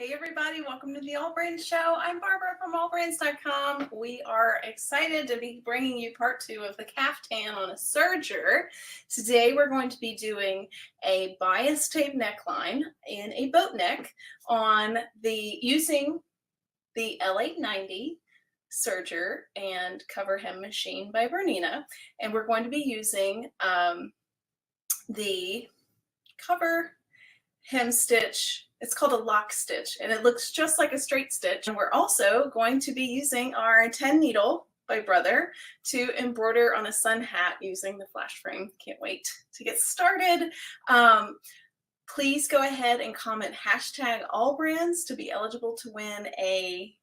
Hey everybody, welcome to the AllBrands show. I'm Barbara from AllBrands.com. We are excited to be bringing you part 2 of the Kaftan on a Serger. Today we're going to be doing a bias tape neckline in a boat neck on using the L890 Serger and cover hem machine by Bernina. And we're going to be using the cover hem stitch. It's called a lock stitch and it looks just like a straight stitch. And we're also going to be using our 10 needle by Brother to embroider on a sun hat using the flash frame. Can't wait to get started. Please go ahead and comment hashtag AllBrands to be eligible to win a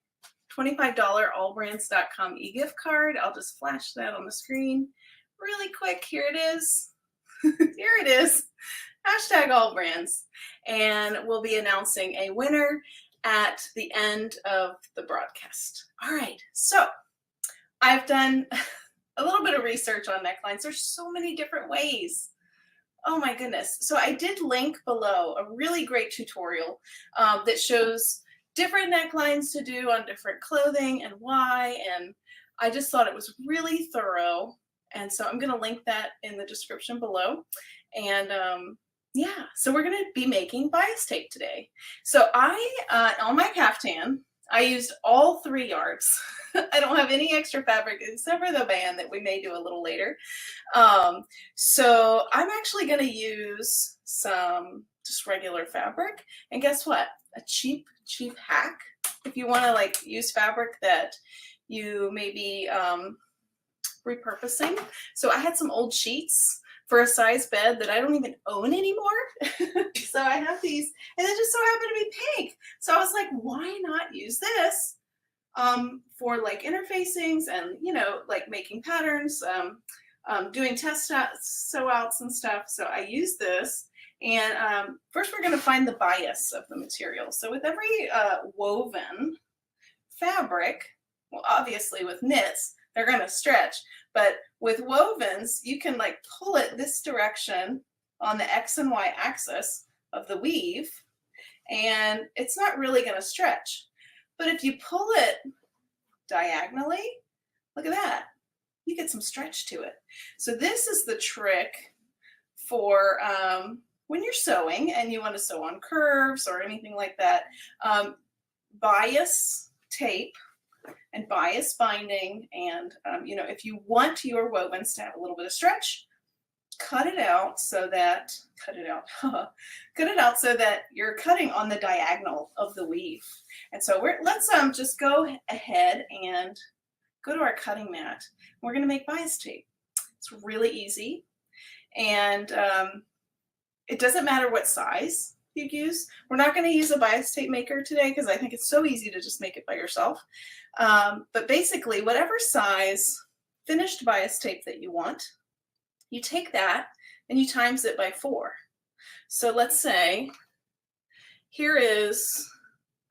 $25 AllBrands.com e-gift card. I'll just flash that on the screen really quick. Here it is. Here it is. Hashtag AllBrands, and we'll be announcing a winner at the end of the broadcast. All right, so I've done a little bit of research on necklines. There's so many different ways. Oh my goodness. So I did link below a really great tutorial that shows different necklines to do on different clothing and why, and I just thought it was really thorough. And so I'm going to link that in the description below. And yeah, so we're going to be making bias tape today. So on my Kaftan, I used all 3 yards. I don't have any extra fabric except for the band that we may do a little later. So I'm actually going to use some just regular fabric. And guess what? A cheap hack. If you want to like use fabric that you may be repurposing. So I had some old sheets for a size bed that I don't even own anymore. So I have these, and they just so happen to be pink. So I was like, why not use this for like interfacings and, you know, like making patterns, doing test sew outs and stuff. So I use this. And first we're going to find the bias of the material. So with every woven fabric, well, obviously with knits, they're going to stretch, but with wovens, you can like pull it this direction on the X and Y axis of the weave, and it's not really going to stretch. But if you pull it diagonally, look at that, you get some stretch to it. So this is the trick for when you're sewing and you want to sew on curves or anything like that. Bias tape and bias binding, and you know, if you want your wovens to have a little bit of stretch, cut it out so that you're cutting on the diagonal of the weave. And so let's just go ahead and go to our cutting mat. We're going to make bias tape. It's really easy, and it doesn't matter what size you use. We're not going to use a bias tape maker today because I think it's so easy to just make it by yourself. But basically, whatever size finished bias tape that you want, you take that and you times it by 4. So let's say here is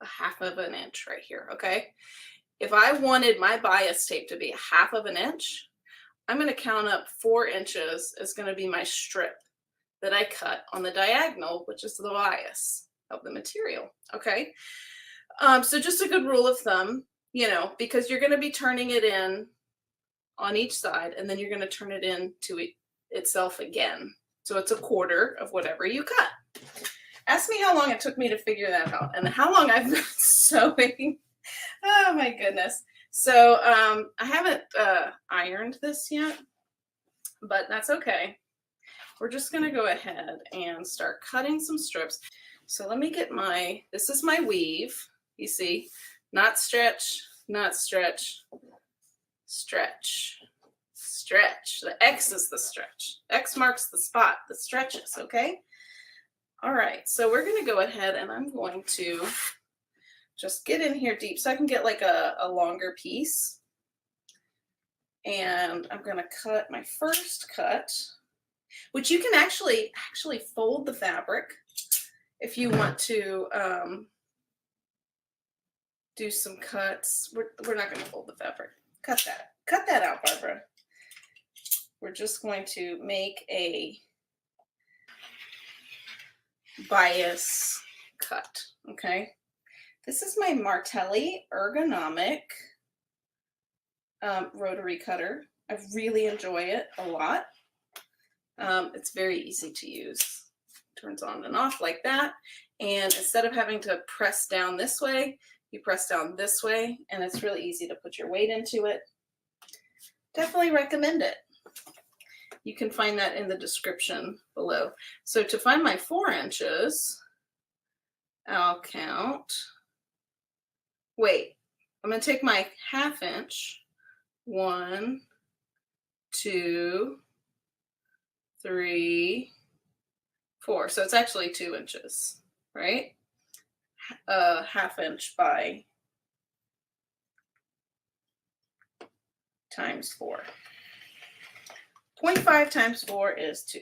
a 1/2 inch right here, okay? If I wanted my bias tape to be 1/2 inch, I'm going to count up 4 inches as going to be my strip that I cut on the diagonal, which is the bias of the material, okay? So just a good rule of thumb, you know, because you're going to be turning it in on each side, and then you're going to turn it in to itself again. So it's 1/4 of whatever you cut. Ask me how long it took me to figure that out and how long I've been sewing. Oh my goodness. So I haven't ironed this yet, but that's okay. We're just going to go ahead and start cutting some strips. So let me get this is my weave. You see, not stretch, not stretch, stretch, stretch. The X is the stretch. X marks the spot, the stretches, okay? All right, so we're going to go ahead and I'm going to just get in here deep so I can get like a longer piece. And I'm going to cut my first cut, which you can actually fold the fabric if you want to do some cuts. We're not going to fold the fabric. Cut that out, Barbara. We're just going to make a bias cut, okay? This is my Martelli ergonomic rotary cutter. I really enjoy it a lot. It's very easy to use. Turns on and off like that. And instead of having to press down this way, you press down this way, and it's really easy to put your weight into it. Definitely recommend it. You can find that in the description below. So to find my 4 inches, I'll count. Wait, I'm going to take my 1/2 inch. 1, 2, 3, 4. So it's actually 2 inches, right? 1/2 inch by times 4. 0.5 times 4 is 2.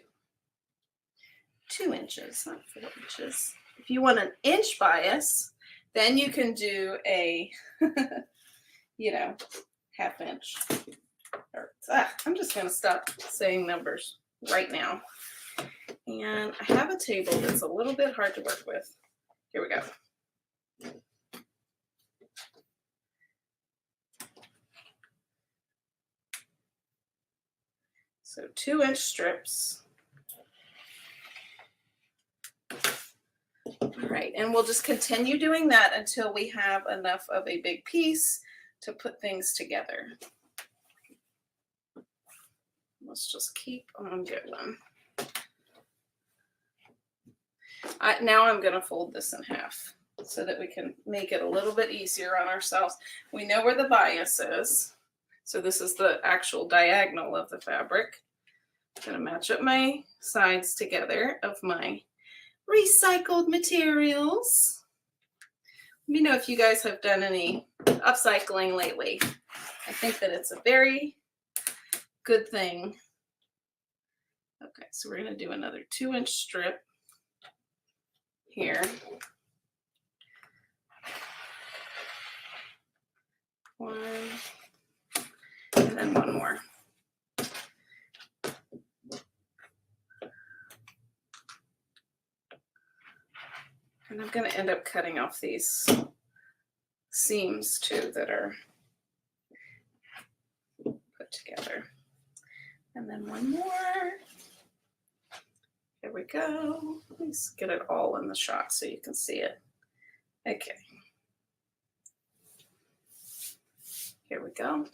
2 inches, not 4 inches. If you want an inch bias, then you can do a, you know, 1/2 inch. I'm just going to stop saying numbers right now. And I have a table that's a little bit hard to work with. Here we go. So 2-inch strips. All right, and we'll just continue doing that until we have enough of a big piece to put things together. Let's just keep on going. Now I'm going to fold this in half so that we can make it a little bit easier on ourselves. We know where the bias is. So this is the actual diagonal of the fabric. I'm going to match up my sides together of my recycled materials. Let me know if you guys have done any upcycling lately. I think that it's a very good thing. Okay, so we're going to do another 2-inch strip here. One, and then one more. And I'm going to end up cutting off these seams too that are put together. And then one more. There we go. Let's get it all in the shot so you can see it. Okay. Here we go.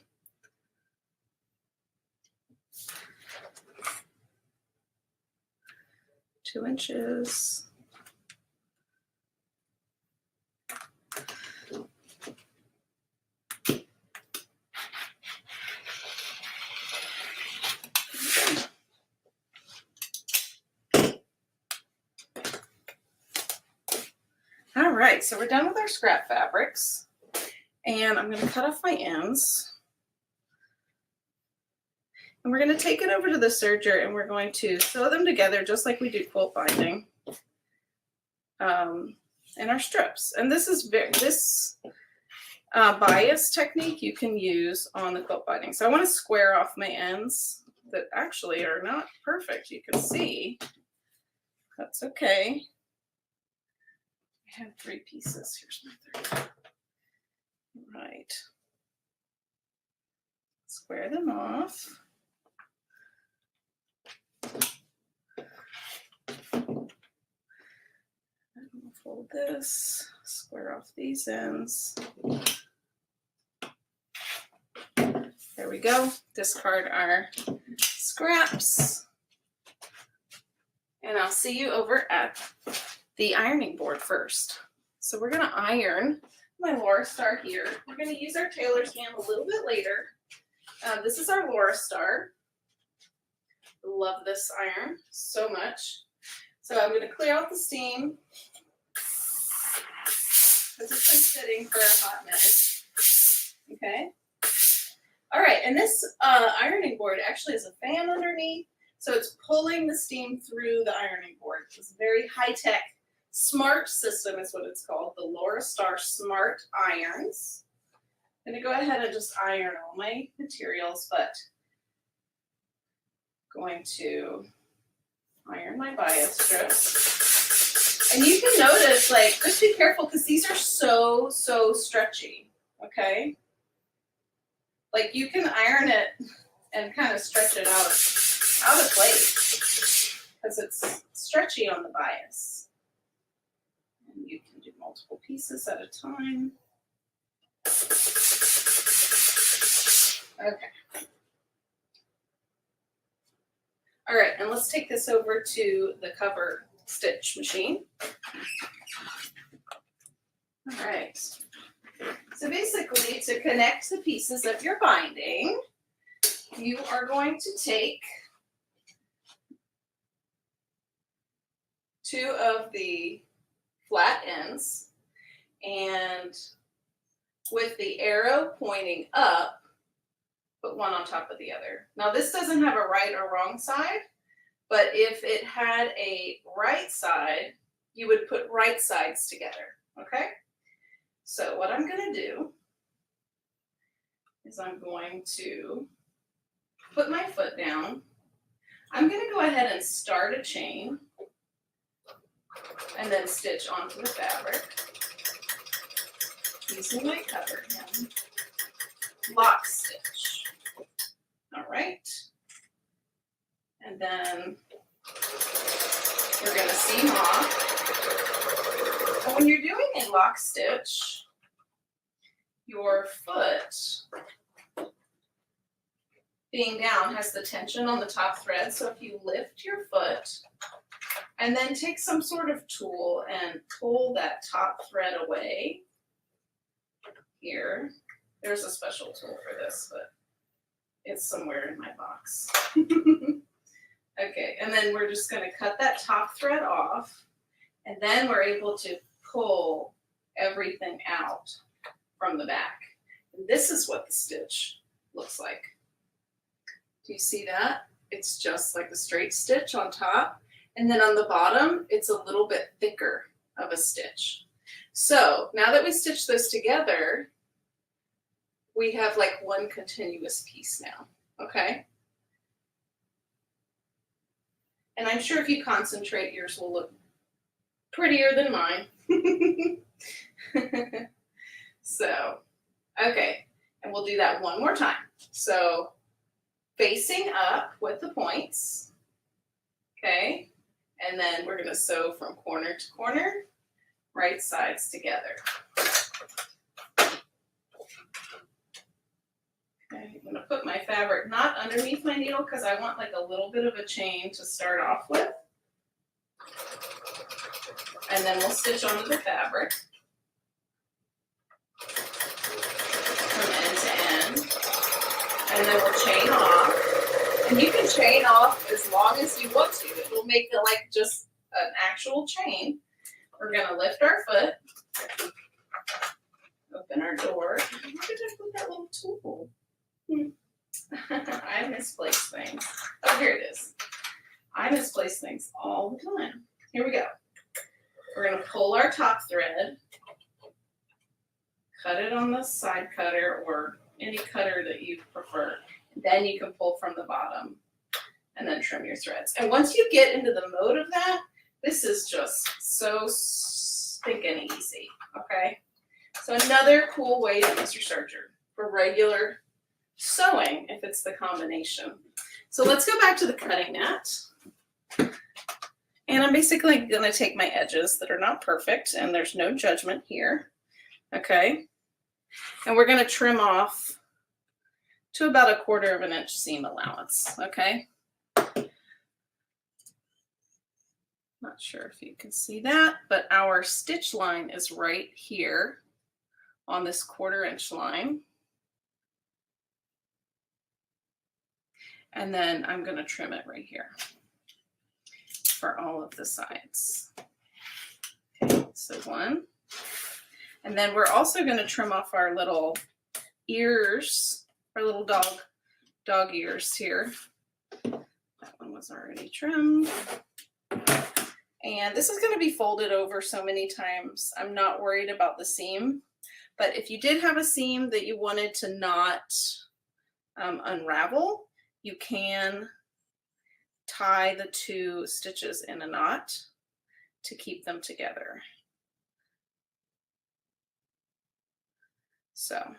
Two inches. All right, so we're done with our scrap fabrics, and I'm going to cut off my ends. And we're going to take it over to the serger, and we're going to sew them together just like we do quilt binding in our strips. And this is bias technique you can use on the quilt binding. So I want to square off my ends that actually are not perfect. You can see that's okay. I have 3 pieces. Here's my 3rd. Right. Square them off. And we'll fold this, square off these ends. There we go. Discard our scraps. And I'll see you over at the ironing board first. So we're going to iron my Laura Star here. We're going to use our tailor's hand a little bit later. This is our Laura Star. Love this iron so much. So I'm going to clear out the steam because it's been sitting for a hot minute. Okay. All right, and this ironing board actually has a fan underneath, so it's pulling the steam through the ironing board. It's a very high-tech, smart system is what it's called, the Laura Star Smart Irons. I'm going to go ahead and just iron all my materials, but I'm going to iron my bias strips. And you can notice, like, just be careful because these are so stretchy, okay? Like, you can iron it and kind of stretch it out of place because it's stretchy on the bias. And you can do multiple pieces at a time. Okay. All right, and let's take this over to the cover stitch machine. All right. So basically, to connect the pieces of your binding, you are going to take 2 of the flat ends, and with the arrow pointing up, put one on top of the other. Now this doesn't have a right or wrong side, but if it had a right side, you would put right sides together, okay? So what I'm going to do is I'm going to put my foot down. I'm going to go ahead and start a chain and then stitch onto the fabric using my cover hem. Lock stitch. All right. And then we're going to seam off. And when you're doing a lock stitch, your foot being down has the tension on the top thread. So if you lift your foot and then take some sort of tool and pull that top thread away here. There's a special tool for this, but it's somewhere in my box. Okay, and then we're just going to cut that top thread off, and then we're able to pull everything out from the back. And this is what the stitch looks like. Do you see that? It's just like a straight stitch on top, and then on the bottom, it's a little bit thicker of a stitch. So now that we stitch those together, we have like one continuous piece now, okay? And I'm sure if you concentrate, yours will look prettier than mine. So, okay, and we'll do that one more time. So, facing up with the points, okay? And then we're gonna sew from corner to corner, right sides together. Okay, I'm gonna put my fabric not underneath my needle because I want like a little bit of a chain to start off with. And then we'll stitch onto the fabric from end to end. And then we'll chain off. And you can chain off as long as you want to. It will make it like just an actual chain. We're gonna lift our foot, open our door. Where did I put that little tool? I misplace things. Oh, here it is. I misplace things all the time. Here we go. We're going to pull our top thread, cut it on the side cutter or any cutter that you prefer. Then you can pull from the bottom and then trim your threads. And once you get into the mode of that, this is just so stinking easy, okay? So another cool way to use your serger for regular sewing if it's the combination. So let's go back to the cutting mat. And I'm basically going to take my edges that are not perfect, and there's no judgment here, okay? And we're going to trim off to about 1/4 inch seam allowance, okay? Not sure if you can see that, but our stitch line is right here on this 1/4 inch line. And then I'm going to trim it right here for all of the sides. Okay, so one. And then we're also going to trim off our little ears, our little dog ears here. That one was already trimmed. And this is going to be folded over so many times. I'm not worried about the seam. But if you did have a seam that you wanted to not unravel, you can tie the 2 stitches in a knot to keep them together. So,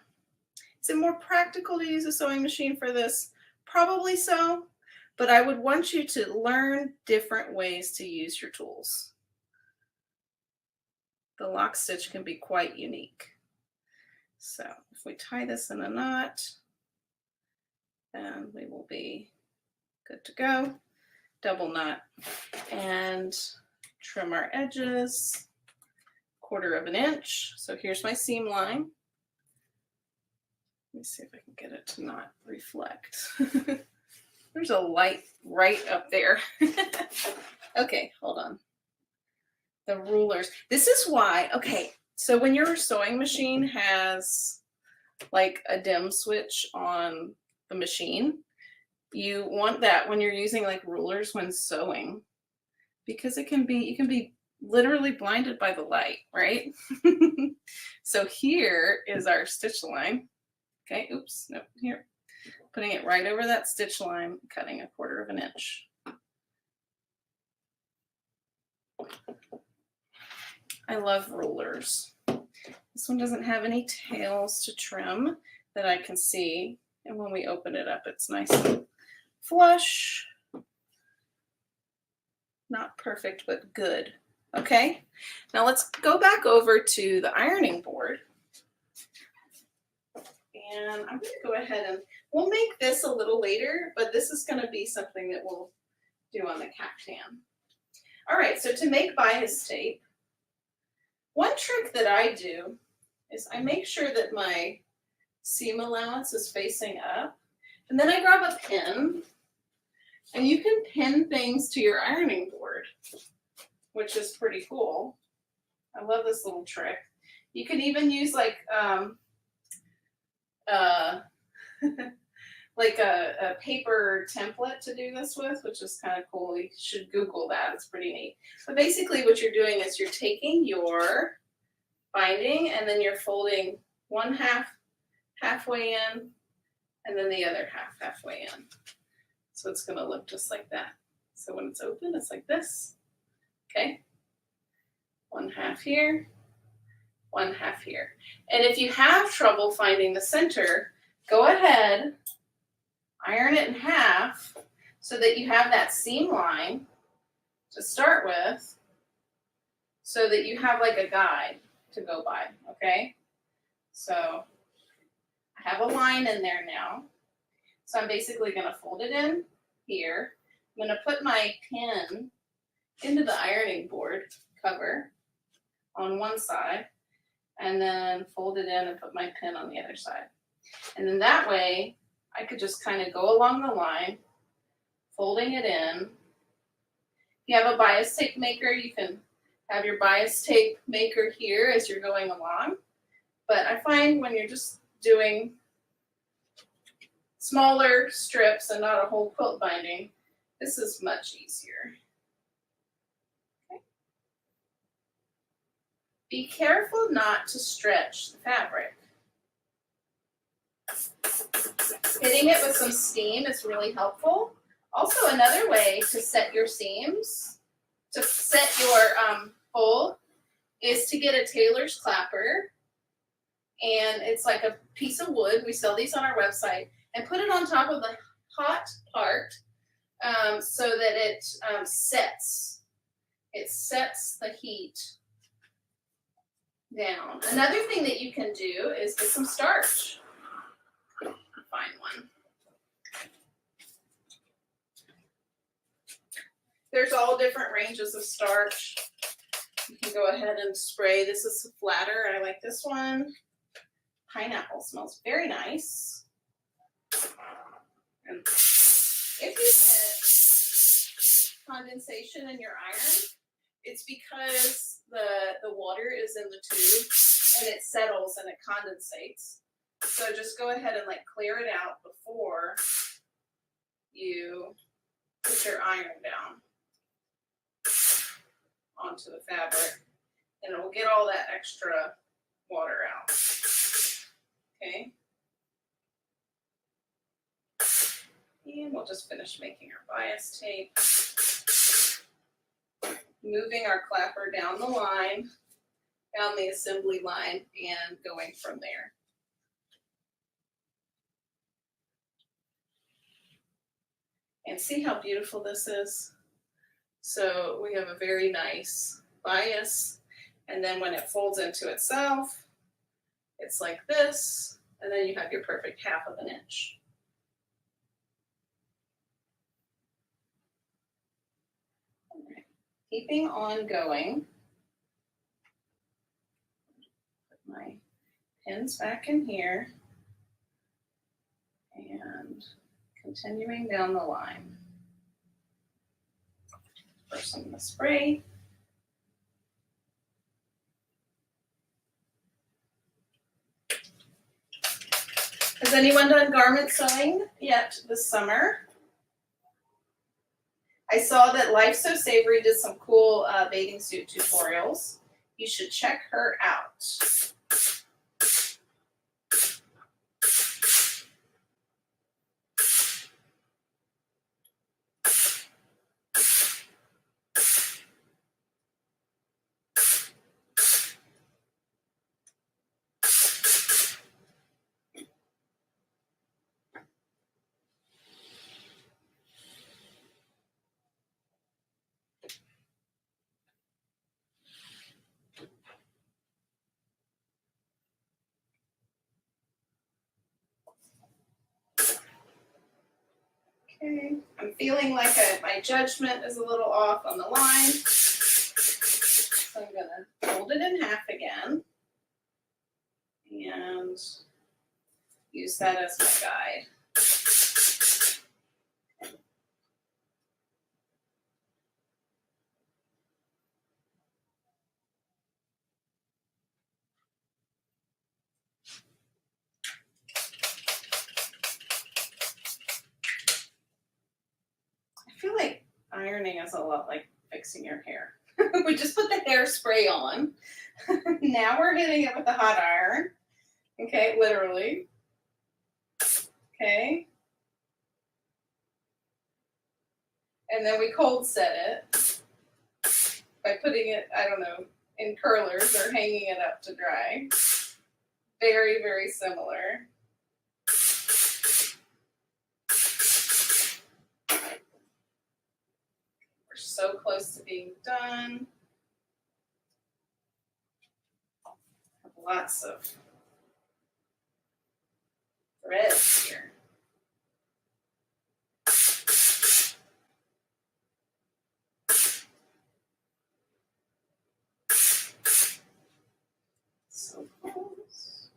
is it more practical to use a sewing machine for this? Probably so, but I would want you to learn different ways to use your tools. The lock stitch can be quite unique. So if we tie this in a knot, then we will be good to go. Double knot and trim our edges, 1/4 inch. So here's my seam line. Let me see if I can get it to not reflect. There's a light right up there. Okay, hold on. The rulers. This is why, okay, so when your sewing machine has like a dim switch on the machine, you want that when you're using like rulers when sewing, because you can be literally blinded by the light, right? So here is our stitch line. Okay, oops, no, here. Putting it right over that stitch line, cutting 1/4 inch. I love rulers. This one doesn't have any tails to trim that I can see. And when we open it up, it's nice and flush. Not perfect, but good. Okay, now let's go back over to the ironing board. And I'm going to go ahead and we'll make this a little later, but this is going to be something that we'll do on the Kaftan. All right, so to make bias tape, one trick that I do is I make sure that my seam allowance is facing up, and then I grab a pin, and you can pin things to your ironing board, which is pretty cool. I love this little trick. You can even use like like a paper template to do this with, which is kind of cool. You should Google that. It's pretty neat. But basically what you're doing is you're taking your binding and then you're folding one half halfway in and then the other half halfway in. So it's going to look just like that. So when it's open, it's like this. Okay. 1/2 here, 1/2 here. And if you have trouble finding the center, go ahead, iron it in half so that you have that seam line to start with, so that you have like a guide to go by, okay? So I have a line in there now. So I'm basically going to fold it in here. I'm going to put my pin into the ironing board cover on one side and then fold it in and put my pin on the other side. And then that way I could just kind of go along the line, folding it in. If you have a bias tape maker, you can have your bias tape maker here as you're going along. But I find when you're just doing smaller strips and not a whole quilt binding, this is much easier. Okay. Be careful not to stretch the fabric. Hitting it with some steam is really helpful. Also, another way to set your seams, to set your fold, is to get a tailor's clapper. And it's like a piece of wood. We sell these on our website. And put it on top of the hot part so that it sets. It sets the heat down. Another thing that you can do is get some starch. Find one. There's all different ranges of starch. You can go ahead and spray. This is flatter. I like this one. Pineapple smells very nice. And if you get condensation in your iron, it's because the water is in the tube and it settles and it condensates. So just go ahead and like clear it out before you put your iron down onto the fabric, and it will get all that extra water out. Okay. And we'll just finish making our bias tape. moving our clapper down the line, down the assembly line, and going from there. And see how beautiful this is? So we have a very nice bias, and then when it folds into itself, it's like this, and then you have your perfect 1/2 inch. All right. Keeping on going. Put my pins back in here and continuing down the line. First I'm going to spray. Has anyone done garment sewing yet this summer? I saw that Life So Savory did some cool bathing suit tutorials. You should check her out. Okay, I'm feeling like my judgment is a little off on the line. So I'm gonna fold it in half again and use that as my guide. I feel like ironing is a lot like fixing your hair. We just put the hairspray on. Now we're hitting it with the hot iron. Okay, literally. Okay. And then we cold set it by putting it, I don't know, in curlers or hanging it up to dry. Very, very similar. We're so close to being done. Have lots of threads here. So close.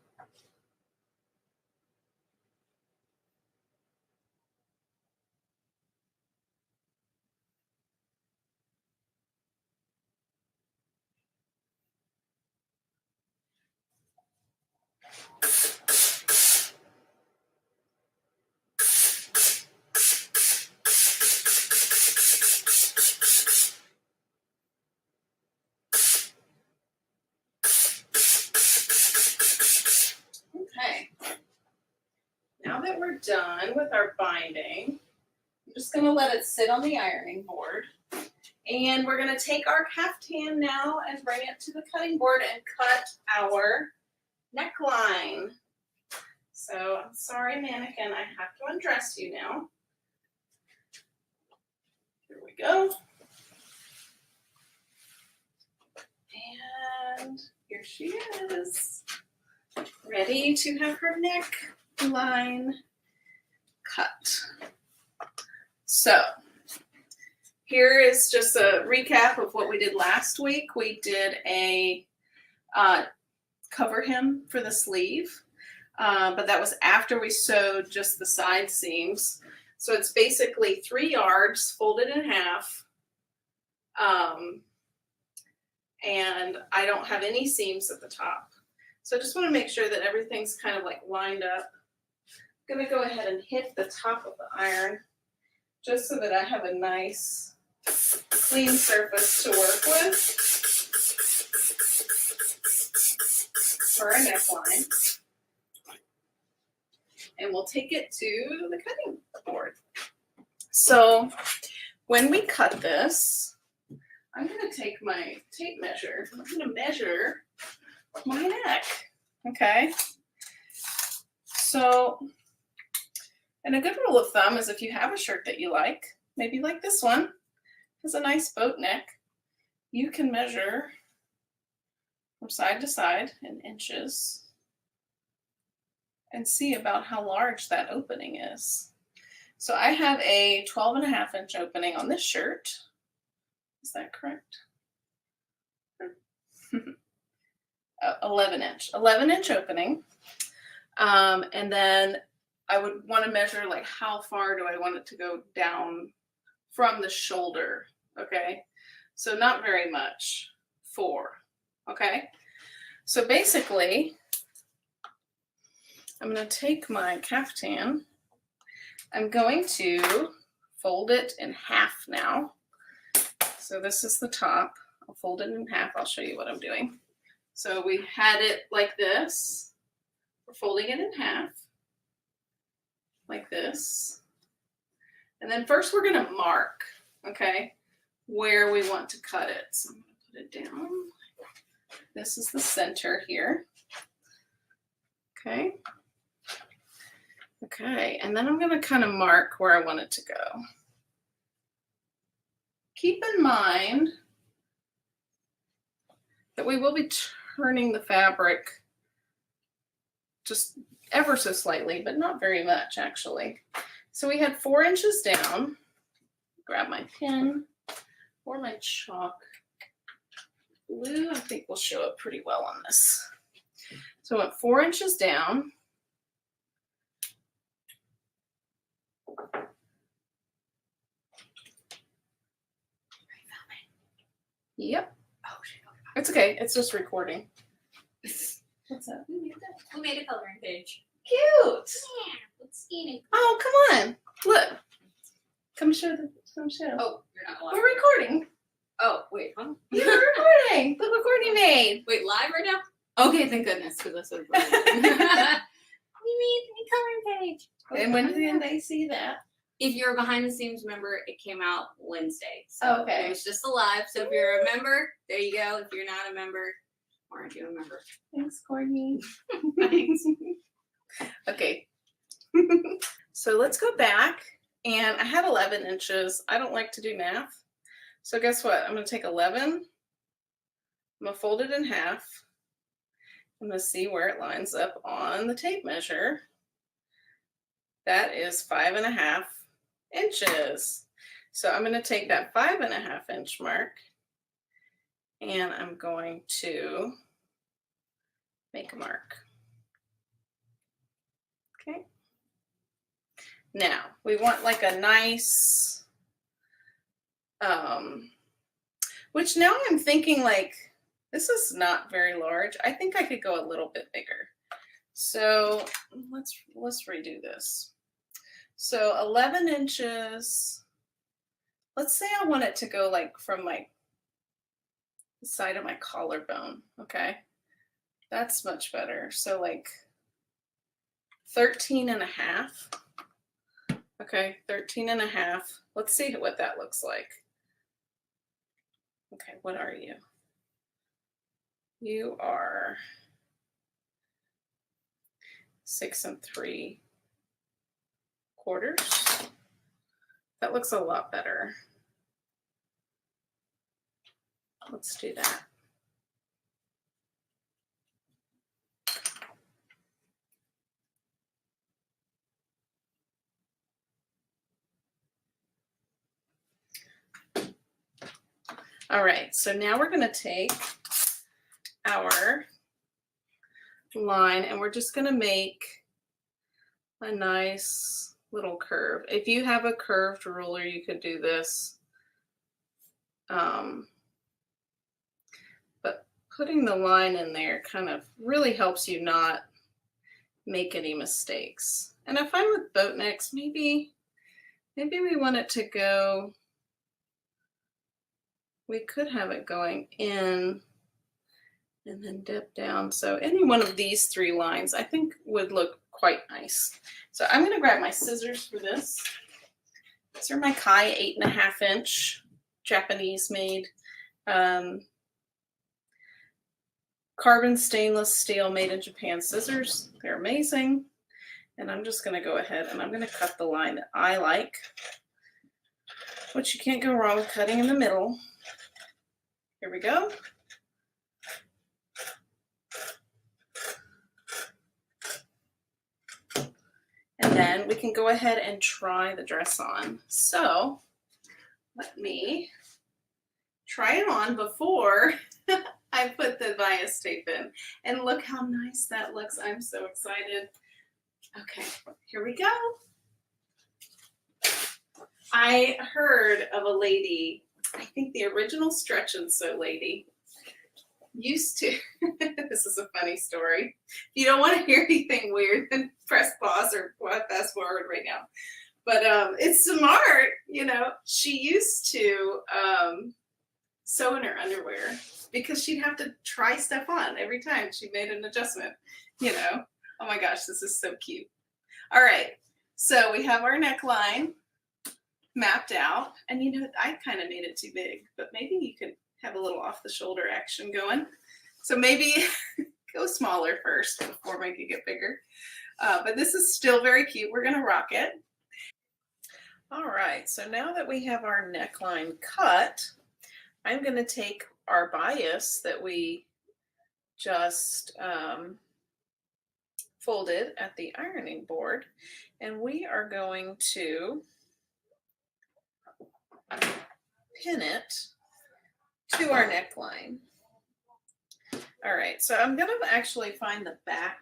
Okay, now that we're done with our binding, I'm just going to let it sit on the ironing board. And we're going to take our kaftan now and bring it to the cutting board and cut our neckline. So I'm sorry, mannequin, I have to undress you now. Here we go. And here she is, ready to have her neckline cut. So here is just a recap of what we did last week. We did a cover hem for the sleeve, but that was after we sewed just the side seams. So it's basically 3 yards folded in half. And I don't have any seams at the top. So I just want to make sure that everything's kind of like lined up. I'm going to go ahead and hit the top of the iron just so that I have a nice clean surface to work with for our neckline. And we'll take it to the cutting board. So when we cut this, I'm going to take my tape measure. I'm going to measure my neck. Okay. So, and a good rule of thumb is if you have a shirt that you like, maybe like this one, has a nice boat neck, you can measure from side to side in inches and see about how large that opening is. So I have a 12.5 inch opening on this shirt. Is that correct? 11 inch opening. And then I would want to measure like how far do I want it to go down from the shoulder. Okay. So not very much. 4. Okay. So basically I'm going to take my kaftan. I'm going to fold it in half now. So this is the top. I'll fold it in half. I'll show you what I'm doing. So we had it like this. We're folding it in half, like this. And then first we're going to mark, okay, where we want to cut it. So I'm going to put it down. This is the center here. Okay. Okay, and then I'm going to kind of mark where I want it to go. Keep in mind that we will be turning the fabric just ever so slightly, but not very much actually. So we had 4 inches down. Grab my pen or my chalk. Blue, I think will show up pretty well on this. So I went 4 inches down. Yep. Oh, it's okay. It's just recording. What's up? We made a coloring page. Cute. Yeah. Let's see it. Oh, come on. Look. Come show. Oh, you're not live. We're recording. Oh, wait, huh? You're recording. Look what Courtney made. Wait, live right now? Okay, thank goodness, because that's so funny. We made a coloring page. And when did they see that? If you're a behind the scenes member, it came out Wednesday. So Okay. It was just a live. So if you're a member, there you go. If you're not a member, why aren't you a member? Thanks, Courtney. Thanks. Okay. So let's go back. And I had 11 inches. I don't like to do math. So guess what? I'm going to take 11. I'm going to fold it in half. I'm going to see where it lines up on the tape measure. That is 5.5 inches. So I'm going to take that 5.5 inch mark and I'm going to make a mark. Okay. Now we want like a nice, which now I'm thinking like, this is not very large. I think I could go a little bit bigger. So let's redo this. So 11 inches, let's say I want it to go like from my the side of my collarbone, okay? That's much better. So like 13.5. Okay, 13.5. Let's see what that looks like. Okay, what are you? You are 6 3/4. That looks a lot better. Let's do that. All right, so now we're going to take our line and we're just going to make a nice little curve. If you have a curved ruler, you could do this. But putting the line in there kind of really helps you not make any mistakes. And I find with boat necks, maybe we want it to go, we could have it going in and then dip down. So any one of these 3 lines I think would look quite nice. So I'm going to grab my scissors for this. These are my Kai 8.5 inch Japanese made. carbon stainless steel made in Japan scissors. They're amazing. And I'm just going to go ahead and I'm going to cut the line that I like, which you can't go wrong with cutting in the middle. Here we go. And then we can go ahead and try the dress on. So let me try it on before I put the bias tape in. And look how nice that looks. I'm so excited. Okay, here we go. I heard of a lady, I think the original Stretch and Sew lady, used to, this is a funny story. If you don't want to hear anything weird, then press pause or fast forward right now. But it's smart, you know. She used to sew in her underwear because she'd have to try stuff on every time she made an adjustment, you know. Oh my gosh, this is so cute. All right, so we have our neckline mapped out, and you know, I kind of made it too big, but maybe you could have a little off the shoulder action going. So maybe go smaller first before making it bigger. But this is still very cute. We're gonna rock it. All right, so now that we have our neckline cut, I'm gonna take our bias that we just folded at the ironing board, and we are going to pin it to our neckline. All right, so I'm gonna actually find the back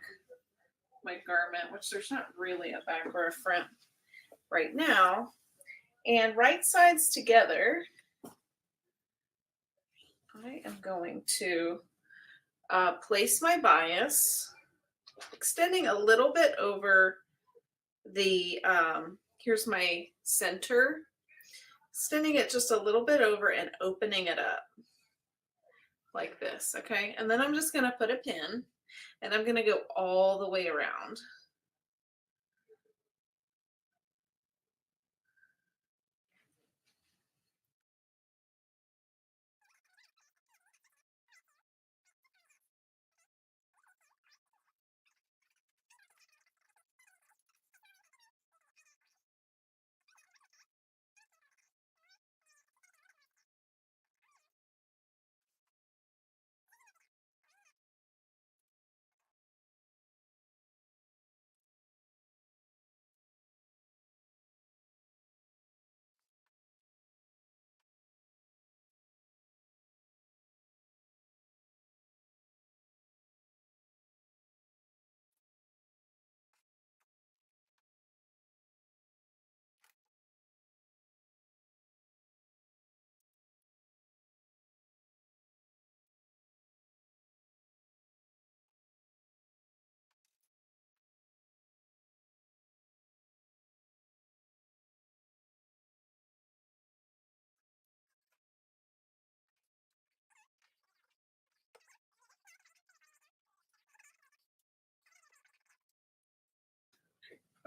of my garment, which there's not really a back or a front right now, and right sides together, I am going to place my bias, extending a little bit over the, here's my center, extending it just a little bit over and opening it up like this, okay? And then I'm just gonna put a pin and I'm gonna go all the way around.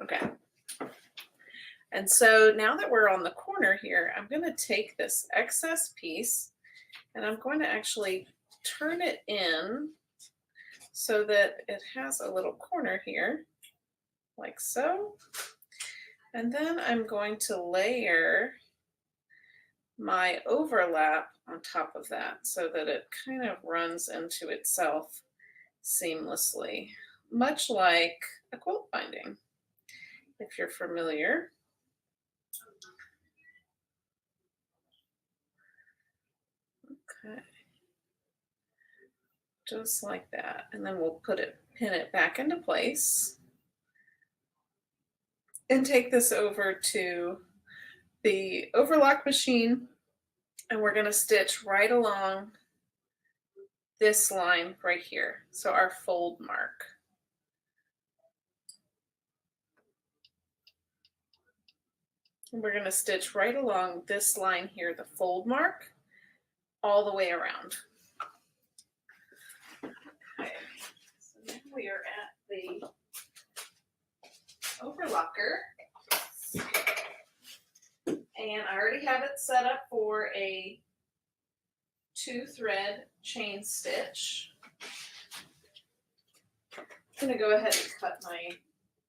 Okay. And so now that we're on the corner here, I'm going to take this excess piece and I'm going to actually turn it in so that it has a little corner here, like so. And then I'm going to layer my overlap on top of that so that it kind of runs into itself seamlessly, much like a quilt binding, if you're familiar. Okay, just like that. And then we'll pin it back into place and take this over to the overlock machine, and we're going to stitch right along this line right here. So our fold mark. And we're going to stitch right along this line here, the fold mark, all the way around. Okay, so now we are at the overlocker. And I already have it set up for a 2-thread chain stitch. I'm gonna go ahead and cut my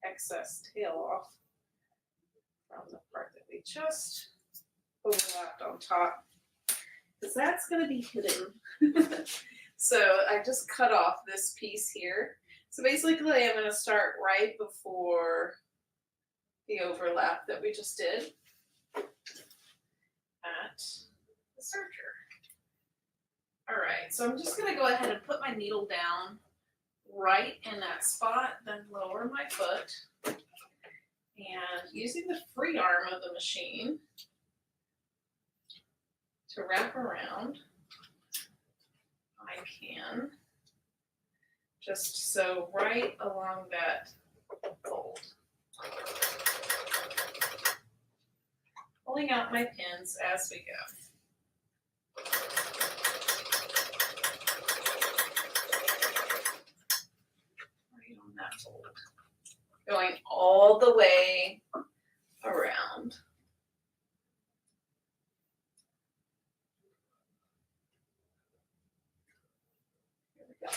excess tail off from the part that we just overlapped on top, because that's gonna be hidden. So I just cut off this piece here. So basically I'm gonna start right before the overlap that we just did at the serger. All right, so I'm just gonna go ahead and put my needle down right in that spot, then lower my foot, and using the free arm of the machine to wrap around, I can just sew right along that fold. Pulling out my pins as we go. Right on that fold. Going all the way around. Here we go.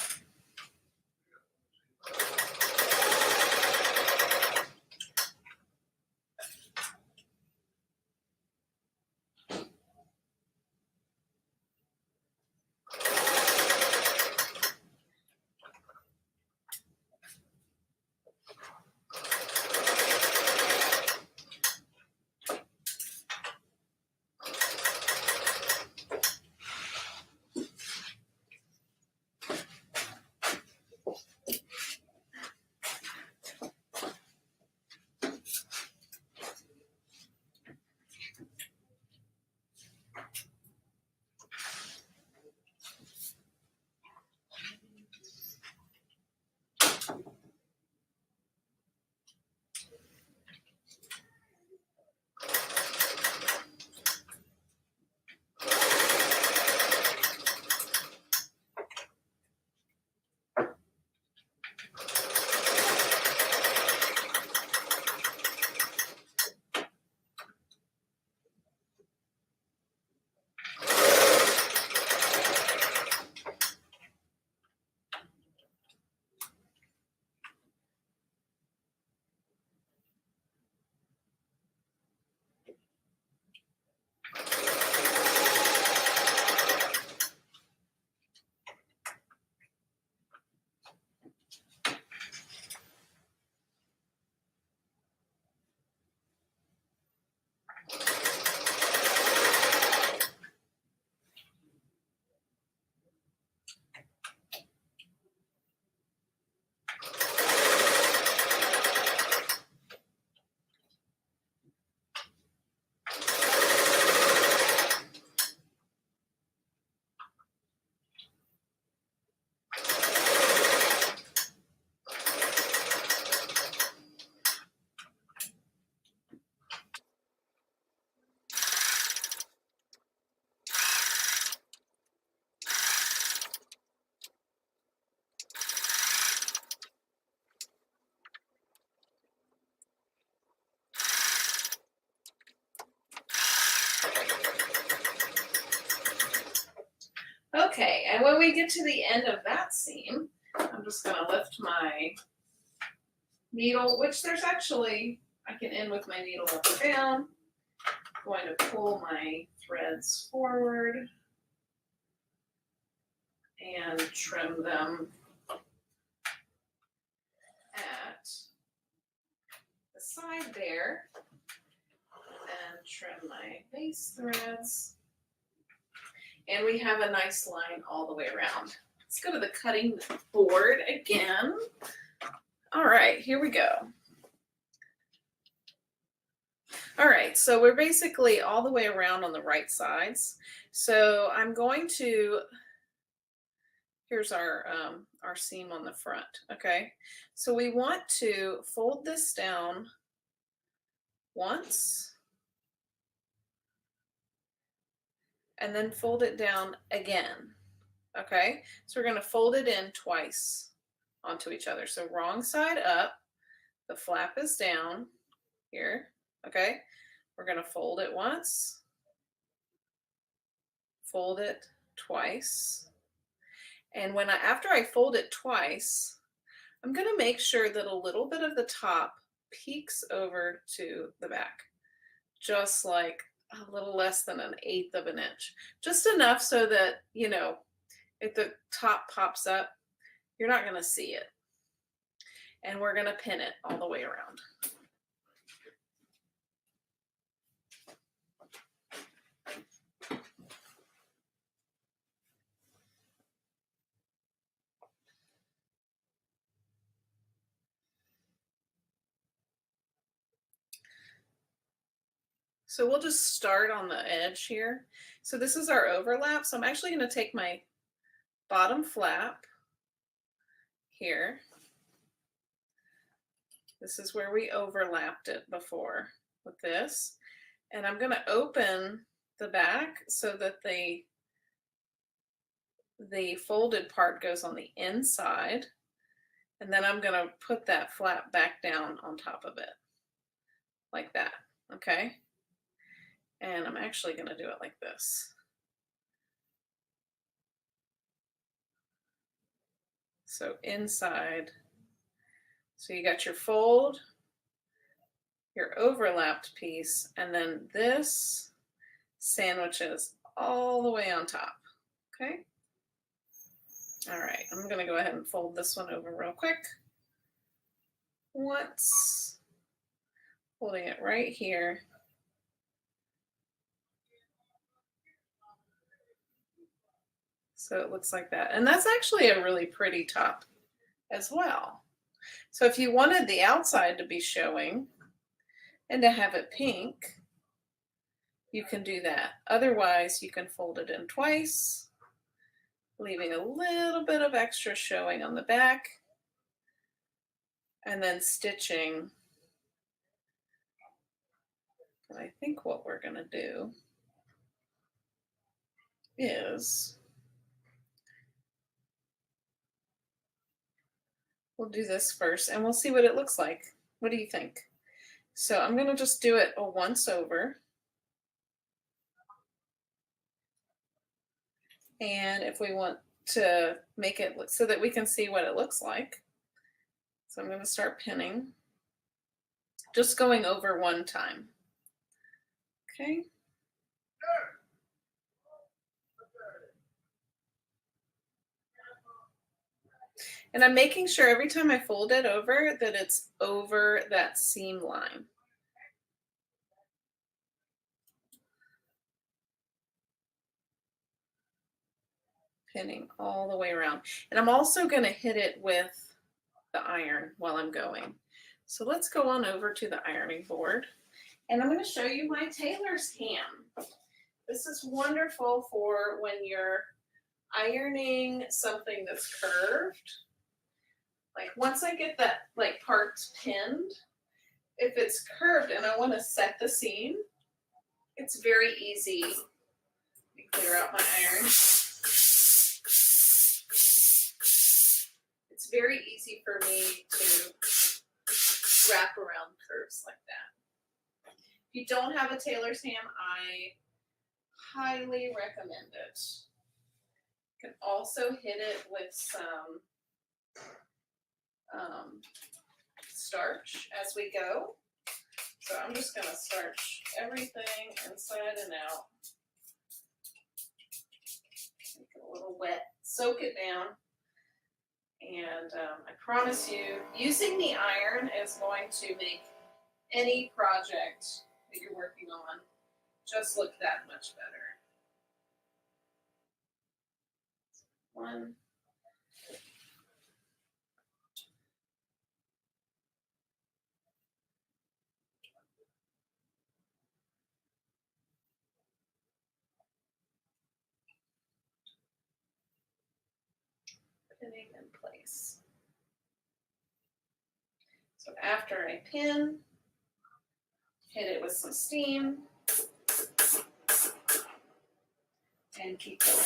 Okay, and when we get to the end of that seam, I'm just going to lift my needle, which there's actually, I can end with my needle up or down. I'm going to pull my threads forward and trim them at the side there, and trim my base threads. And we have a nice line all the way around. Let's go to the cutting board again. All right, here we go. All right, so we're basically all the way around on the right sides. So I'm going to, here's our seam on the front, okay? So we want to fold this down once, and then fold it down again, okay? So we're gonna fold it in twice onto each other. So wrong side up, the flap is down here, okay? We're gonna fold it once, fold it twice. And after I fold it twice, I'm going to make sure that a little bit of the top peeks over to the back, just like a little less than 1/8 of an inch, just enough so that, you know, if the top pops up, you're not going to see it. And we're going to pin it all the way around. So we'll just start on the edge here. So this is our overlap. So I'm actually going to take my bottom flap here. This is where we overlapped it before with this. And I'm going to open the back so that the folded part goes on the inside. And then I'm going to put that flap back down on top of it like that. Okay. And I'm actually going to do it like this. So inside, so you got your fold, your overlapped piece, and then this sandwiches all the way on top. Okay. All right, I'm going to go ahead and fold this one over real quick. Once, holding it right here. So it looks like that. And that's actually a really pretty top as well. So if you wanted the outside to be showing and to have it pink, you can do that. Otherwise, you can fold it in twice, leaving a little bit of extra showing on the back, and then stitching. But I think what we're going to do is we'll do this first and we'll see what it looks like. What do you think? So I'm going to just do it a once over. And if we want to make it look so that we can see what it looks like. So I'm going to start pinning, just going over one time. Okay. And I'm making sure every time I fold it over that it's over that seam line. Pinning all the way around. And I'm also going to hit it with the iron while I'm going. So let's go on over to the ironing board. And I'm going to show you my tailor's ham. This is wonderful for when you're ironing something that's curved. Like once I get that like parts pinned, if it's curved and I want to set the seam, it's very easy. Let me clear out my iron. It's very easy for me to wrap around curves like that. If you don't have a tailor's ham, I highly recommend it. You can also hit it with some starch as we go. So I'm just going to starch everything inside and out. Make it a little wet, soak it down. And I promise you, using the iron is going to make any project that you're working on just look that much better. One. Pinning in place. So after I pin, hit it with some steam and keep going.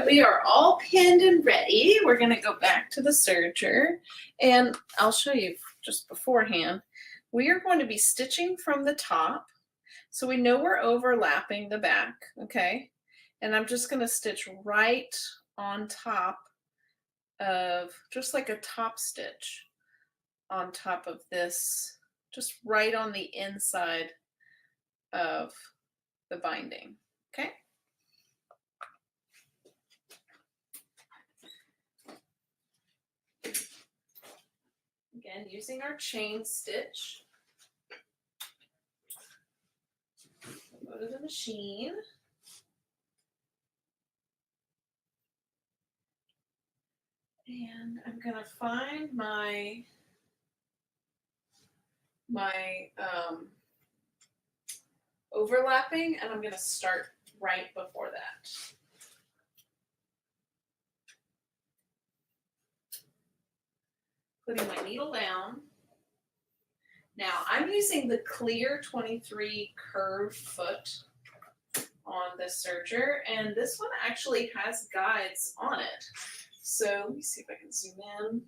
we are all pinned and ready, we're going to go back to the serger, and I'll show you just beforehand. We are going to be stitching from the top, so we know we're overlapping the back, okay? And I'm just going to stitch right on top of, just like a top stitch on top of this, just right on the inside of the binding, okay? Again, using our chain stitch. Go to the machine. And I'm gonna find my overlapping, and I'm gonna start right before that. Putting my needle down. Now I'm using the clear 23 curved foot on this serger, and this one actually has guides on it. So let me see if I can zoom in.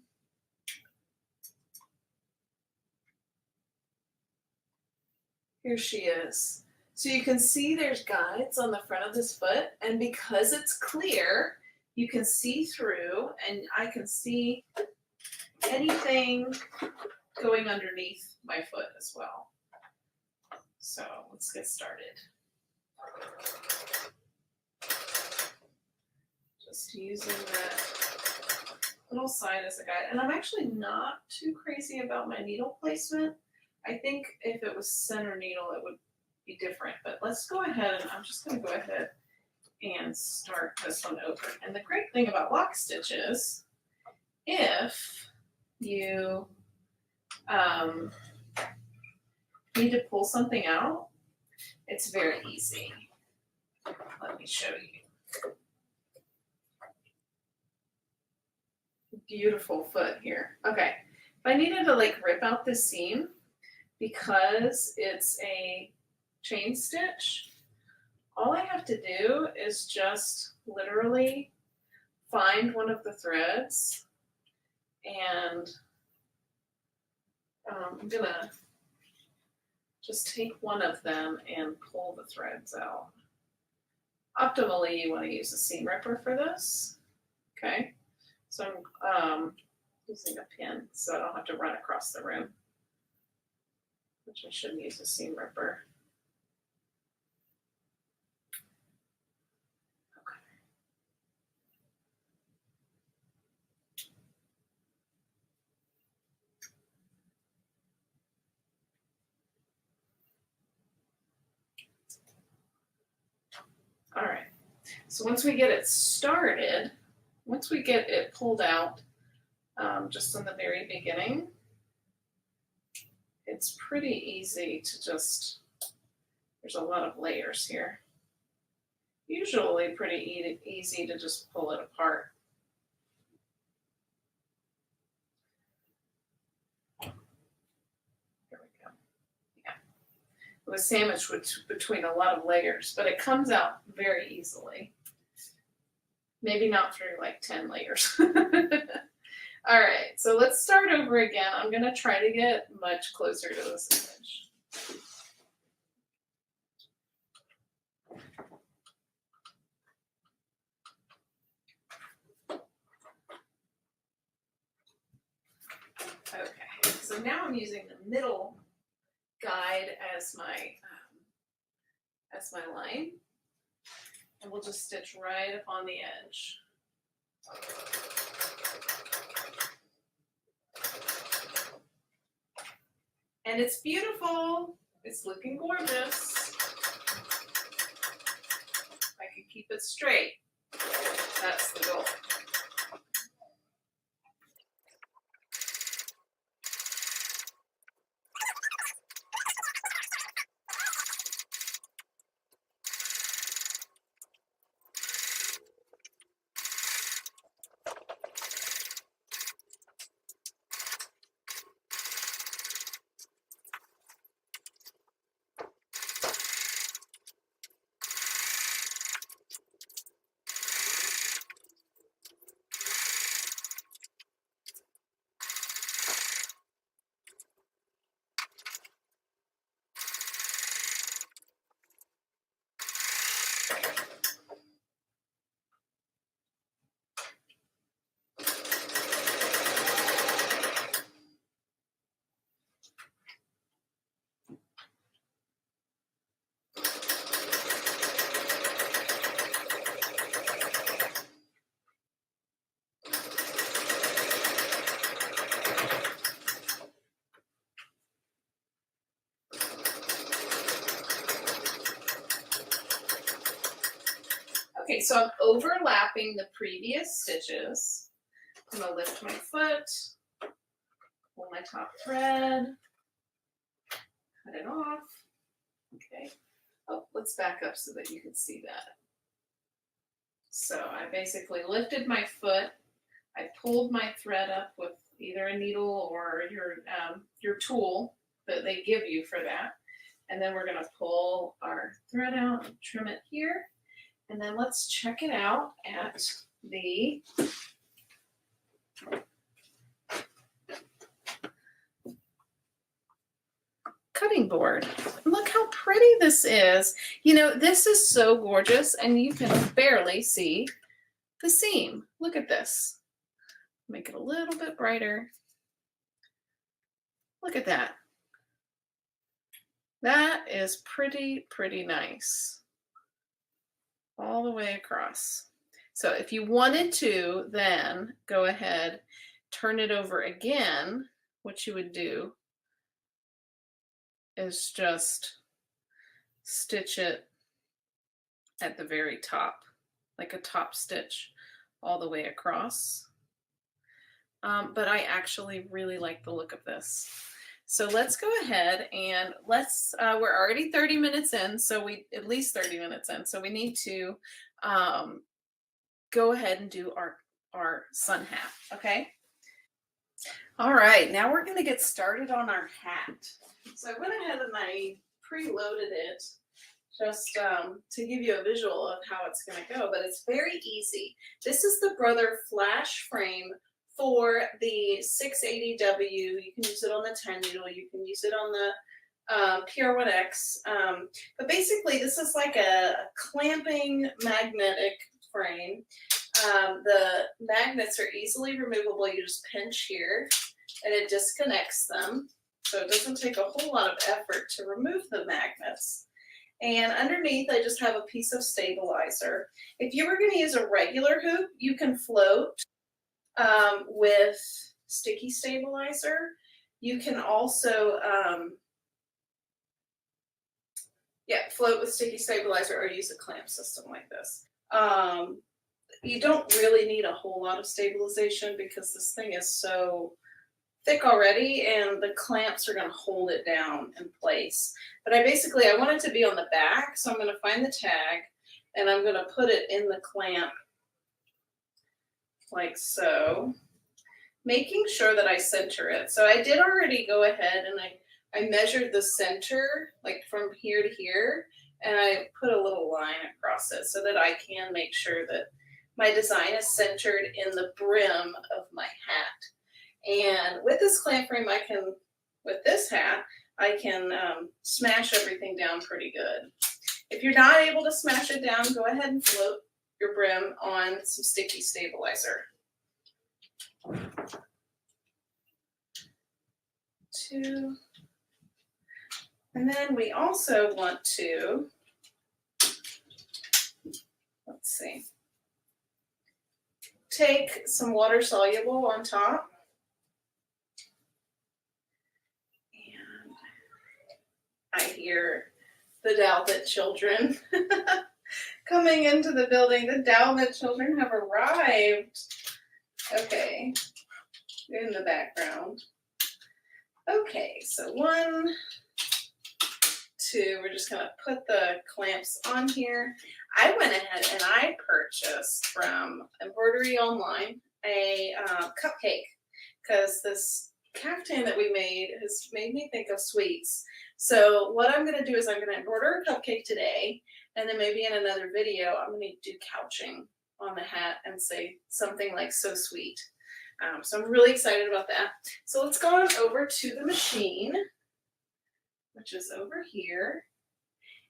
Here she is. So you can see there's guides on the front of this foot, and because it's clear, you can see through, and I can see anything going underneath my foot as well. So let's get started. Just using that little side as a guide. And I'm actually not too crazy about my needle placement. I think if it was center needle, it would be different. But let's go ahead, and I'm just going to go ahead and start this one over. And the great thing about lock stitches, if you need to pull something out, it's very easy. Let me show you. Beautiful foot here. Okay, if I needed to like rip out this seam, because it's a chain stitch, all I have to do is just literally find one of the threads, and I'm gonna just take one of them and pull the threads out. Optimally, you want to use a seam ripper for this. Okay, so I'm using a pin so I don't have to run across the room, which I should use a seam ripper. All right, so once we get it started, once we get it pulled out, just in the very beginning, it's pretty easy to just, there's a lot of layers here. Usually pretty easy to just pull it apart. Here we go. Yeah. It was sandwiched between a lot of layers, but it comes out very easily. Maybe not through like 10 layers. All right, so let's start over again. I'm gonna try to get much closer to this image. Okay, so now I'm using the middle guide as my line, and we'll just stitch right up on the edge. And it's beautiful. It's looking gorgeous. If I can keep it straight, that's the goal. Okay, so I'm overlapping the previous stitches. I'm gonna lift my foot, pull my top thread, cut it off. Okay. Oh, let's back up so that you can see that. So I basically lifted my foot. I pulled my thread up with either a needle or your tool that they give you for that. And then we're gonna pull our thread out and trim it here. And then let's check it out at the cutting board. Look how pretty this is. You know, this is so gorgeous, and you can barely see the seam. Look at this. Make it a little bit brighter. Look at that. That is pretty, pretty nice. All the way across. So if you wanted to, then go ahead, turn it over again. What you would do is just stitch it at the very top, like a top stitch all the way across. But I actually really like the look of this. So let's go ahead and let's, we're already 30 minutes in, so at least 30 minutes in, so we need to go ahead and do our sun hat, okay? All right, now we're gonna get started on our hat. So I went ahead and I preloaded it just to give you a visual of how it's gonna go, but it's very easy. This is the Brother flash frame for the 680W. You can use it on the 10 needle, you can use it on the PR1X. But basically this is like a clamping magnetic frame. The magnets are easily removable. You just pinch here and it disconnects them. So it doesn't take a whole lot of effort to remove the magnets. And underneath, I just have a piece of stabilizer. If you were going to use a regular hoop, you can float with sticky stabilizer. You can also, float with sticky stabilizer or use a clamp system like this. You don't really need a whole lot of stabilization because this thing is so thick already and the clamps are going to hold it down in place. But I want it to be on the back, so I'm going to find the tag and I'm going to put it in the clamp like so, making sure that I center it. So I did already go ahead and I measured the center like from here to here, and I put a little line across it so that I can make sure that my design is centered in the brim of my hat. And with this clamp frame, with this hat, I can smash everything down pretty good. If you're not able to smash it down, go ahead and float your brim on some sticky stabilizer. 2. And then we also want to, let's see, take some water soluble on top. And I hear the Dalbert children coming into the building. The Dalbert children have arrived. Okay, in the background. Okay, so 1, 2, we're just gonna put the clamps on here. I went ahead and I purchased from Embroidery Online a cupcake because this kaftan that we made has made me think of sweets. So what I'm gonna do is I'm gonna embroider a cupcake today, and then maybe in another video I'm gonna do couching on the hat and say something like "so sweet." So I'm really excited about that. So let's go on over to the machine, which is over here.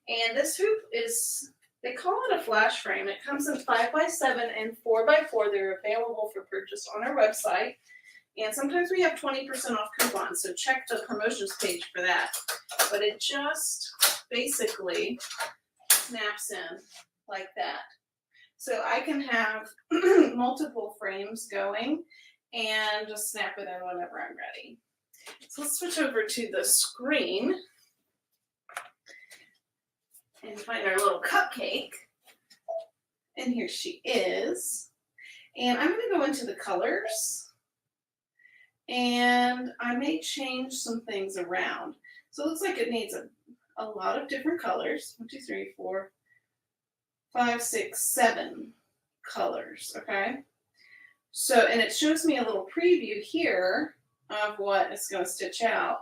And this hoop is, they call it a flash frame. It comes in 5x7 and 4x4. They're available for purchase on our website. And sometimes we have 20% off coupons, so check the promotions page for that. But it just basically snaps in like that. So I can have multiple frames going and just snap it in whenever I'm ready. So let's switch over to the screen and find our little cupcake. And here she is. And I'm going to go into the colors. And I may change some things around. So it looks like it needs a lot of different colors. 1, 2, 3, 4, 5, 6, 7 colors. Okay. So, and it shows me a little preview here of what it's going to stitch out.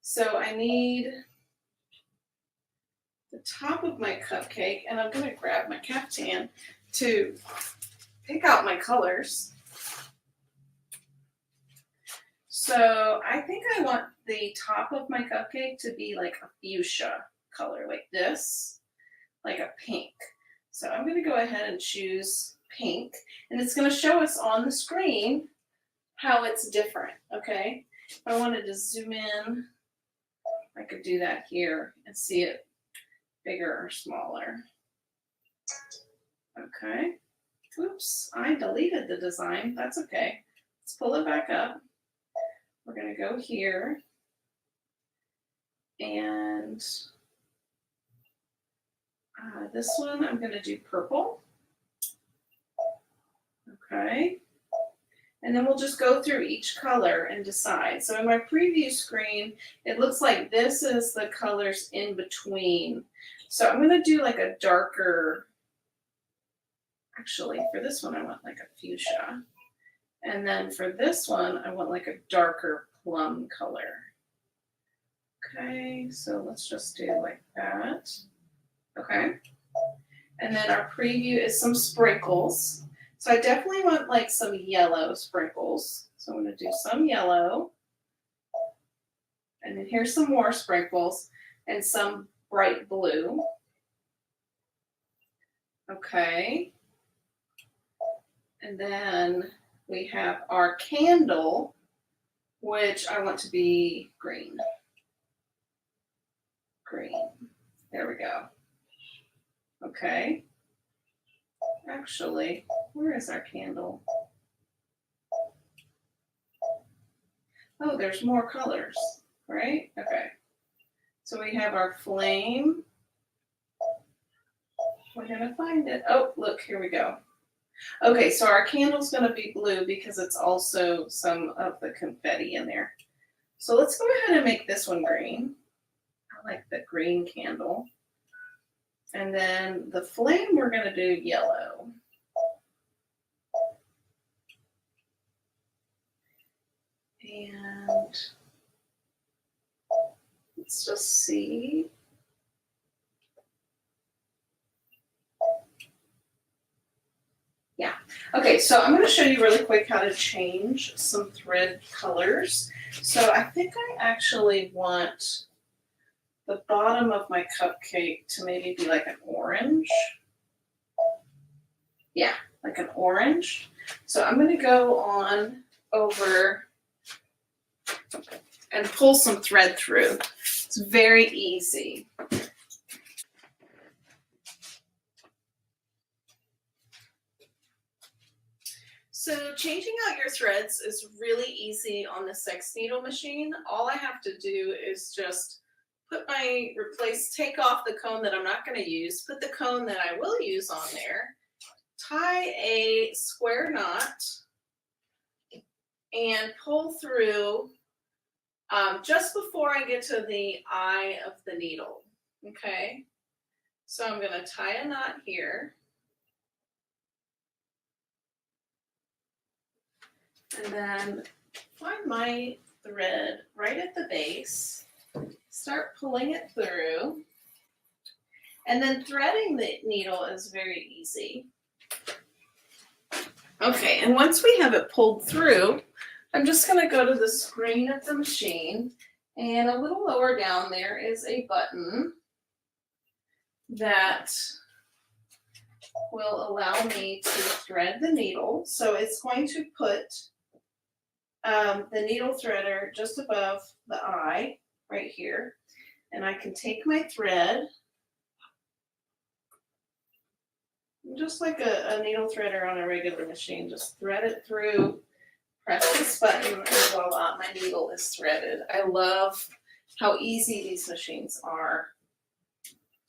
So I need the top of my cupcake, and I'm going to grab my Kaftan to pick out my colors. So I think I want the top of my cupcake to be like a fuchsia color, like this, like a pink. So I'm going to go ahead and choose pink, and it's going to show us on the screen how it's different, okay? If I wanted to zoom in, I could do that here and see it bigger or smaller. Okay. Oops, I deleted the design. That's okay. Let's pull it back up. We're going to go here and this one I'm going to do purple. Okay. And then we'll just go through each color and decide. So in my preview screen, it looks like this is the colors in between. So I'm going to do like a darker, actually for this one I want like a fuchsia. And then for this one, I want like a darker plum color. Okay, so let's just do like that. Okay. And then our preview is some sprinkles. So I definitely want like some yellow sprinkles. So I'm going to do some yellow. And then here's some more sprinkles and some bright blue. Okay. And then we have our candle, which I want to be green. Green. There we go. Okay. Actually, where is our candle? Oh, there's more colors, right? Okay. So we have our flame. We're going to find it. Oh, look, here we go. Okay, so our candle's going to be blue because it's also some of the confetti in there. So let's go ahead and make this one green. I like the green candle. And then the flame, we're going to do yellow. And let's just see. Yeah. Okay, so I'm going to show you really quick how to change some thread colors. So I think I actually want the bottom of my cupcake to maybe be like an orange. Yeah, like an orange. So I'm going to go on over and pull some thread through. It's very easy. So changing out your threads is really easy on the Sex Needle machine. All I have to do is just take off the cone that I'm not going to use, put the cone that I will use on there, tie a square knot, and pull through just before I get to the eye of the needle. Okay, so I'm going to tie a knot here. And then find my thread right at the base, start pulling it through, and then threading the needle is very easy. Okay, and once we have it pulled through, I'm just going to go to the screen of the machine, and a little lower down there is a button that will allow me to thread the needle. So it's going to put the needle threader just above the eye right here, and I can take my thread just like a needle threader on a regular machine, just thread it through, press this button, and voila, my needle is threaded. I love how easy these machines are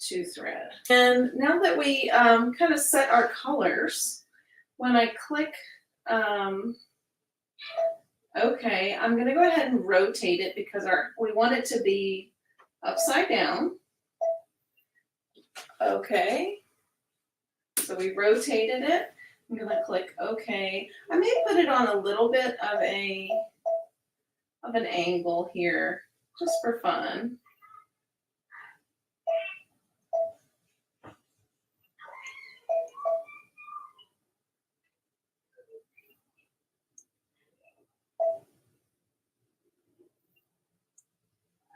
to thread. And now that we kind of set our colors, when I click okay, I'm going to go ahead and rotate it because we want it to be upside down. Okay, so we rotated it. I'm going to click OK. I may put it on a little bit of an angle here, just for fun.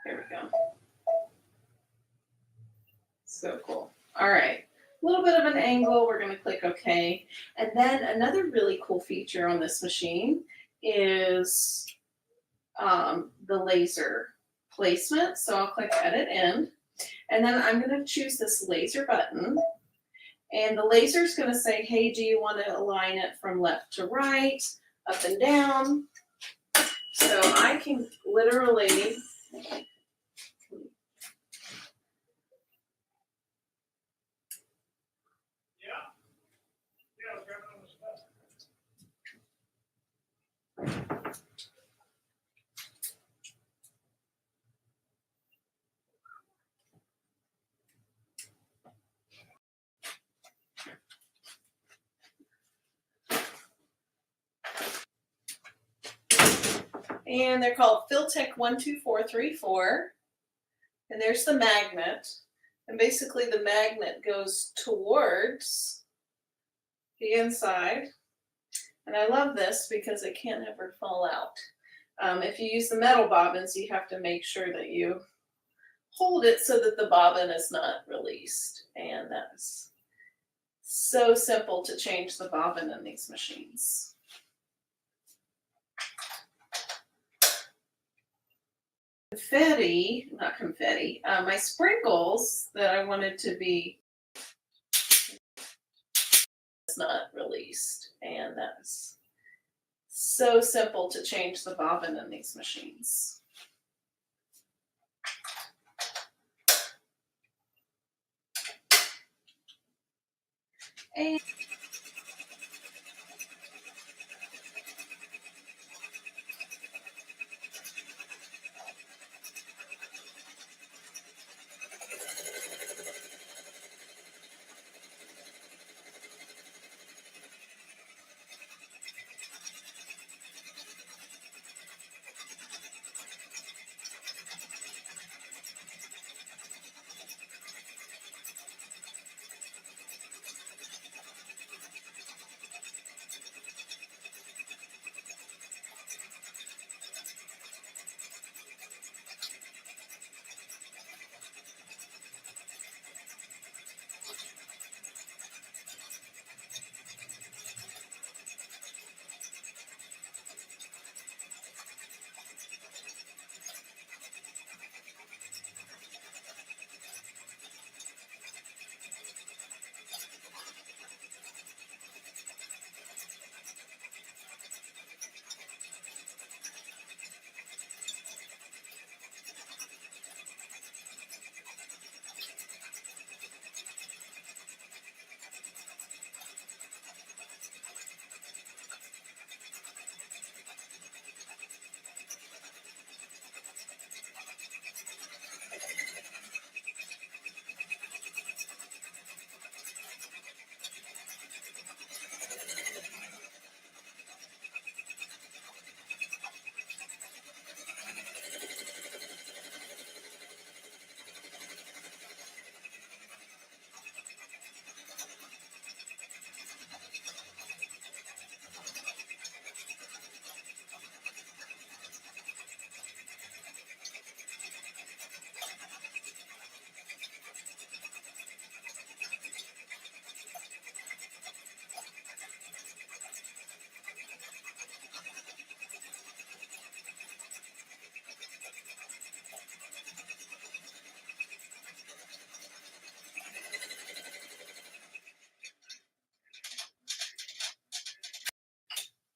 There we go. So cool. All right, a little bit of an angle. We're going to click OK. And then another really cool feature on this machine is the laser placement. So I'll click Edit End. And then I'm going to choose this laser button. And the laser is going to say, hey, do you want to align it from left to right, up and down? So I can literally and they're called Filtech 12434. And there's the magnet. And basically the magnet goes towards the inside. And I love this because it can't ever fall out. If you use the metal bobbins, you have to make sure that you hold it so that the bobbin is not released. And that's so simple to change the bobbin in these machines. Confetti, not confetti, my sprinkles that I wanted to be not released. And that's so simple to change the bobbin in these machines. And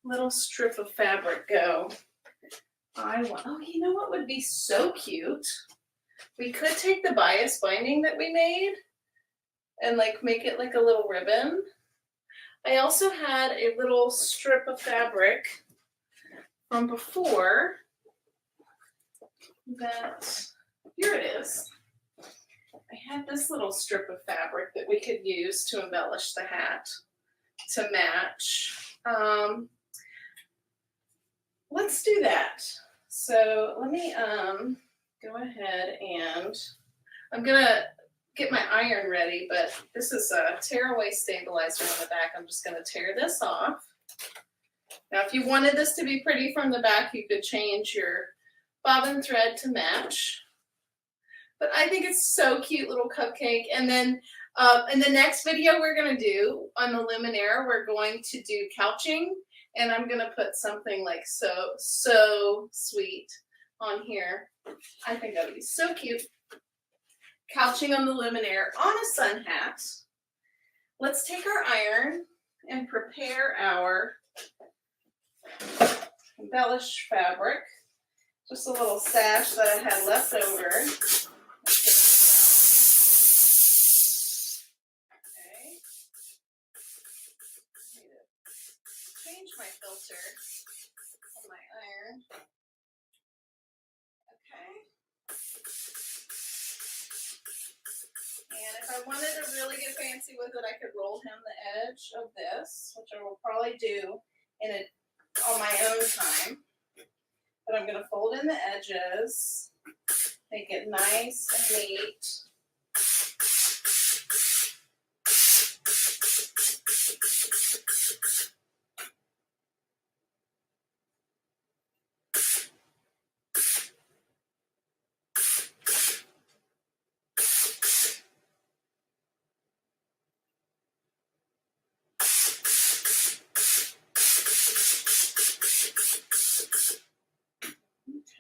little strip of fabric go. Oh, you know what would be so cute? We could take the bias binding that we made and like make it like a little ribbon. I also had a little strip of fabric from before that, here it is. I had this little strip of fabric that we could use to embellish the hat to match. Let's do that. So let me go ahead and I'm gonna get my iron ready, but this is a tearaway stabilizer on the back. I'm just gonna tear this off. Now, if you wanted this to be pretty from the back, you could change your bobbin thread to match. But I think it's so cute, little cupcake. And then in the next video we're gonna do on the luminaire, we're going to do couching. And I'm gonna put something like so sweet on here. I think that would be so cute. Couching on the luminaire on a sun hat. Let's take our iron and prepare our embellish fabric. Just a little sash that I had left over. Okay. Change my filter on my iron. Okay. And if I wanted to really get fancy with it, I could roll hem the edge of this, which I will probably do on my own time. But I'm going to fold in the edges, make it nice and neat.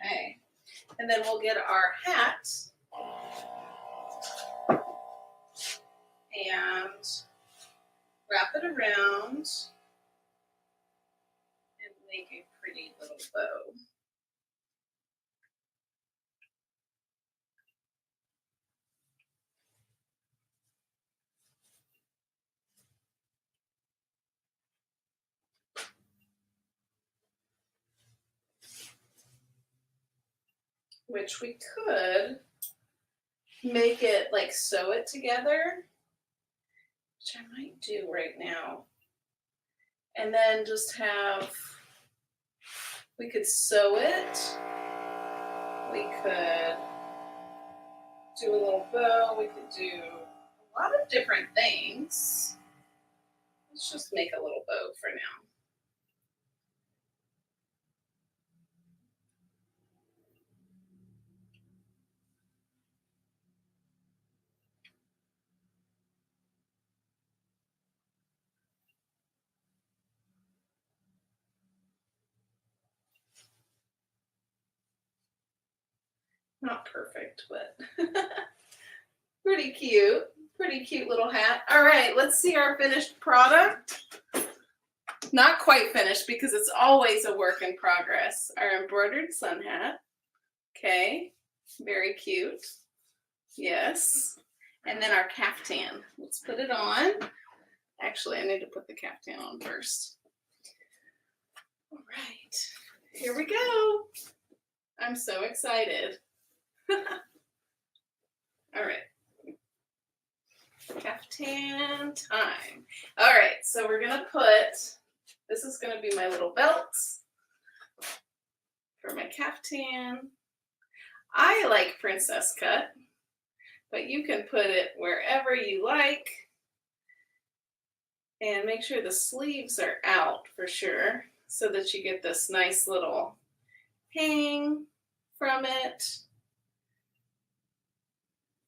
Okay, and then we'll get our hat and wrap it around and make a pretty little bow. Which we could make it like sew it together, which I might do right now. And then just we could sew it. We could do a little bow. We could do a lot of different things. Let's just make a little bow for now. Not perfect, but pretty cute little hat. All right, let's see our finished product. Not quite finished because it's always a work in progress. Our embroidered sun hat. Okay, very cute. Yes. And then our kaftan. Let's put it on. Actually, I need to put the kaftan on first. All right, here we go. I'm so excited. All right, kaftan time. All right, so we're gonna this is gonna be my little belt for my kaftan. I like princess cut, but you can put it wherever you like. And make sure the sleeves are out for sure so that you get this nice little hang from it.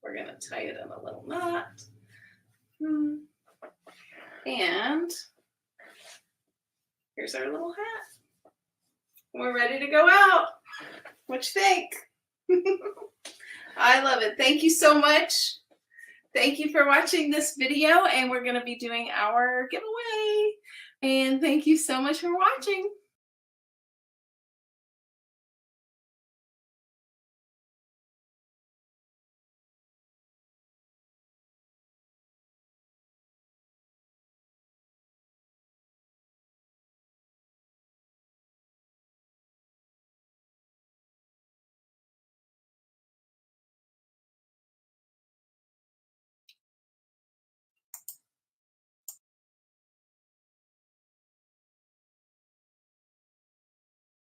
We're going to tie it in a little knot. And here's our little hat. We're ready to go out. What you think? I love it. Thank you so much. Thank you for watching this video, and we're going to be doing our giveaway. And thank you so much for watching.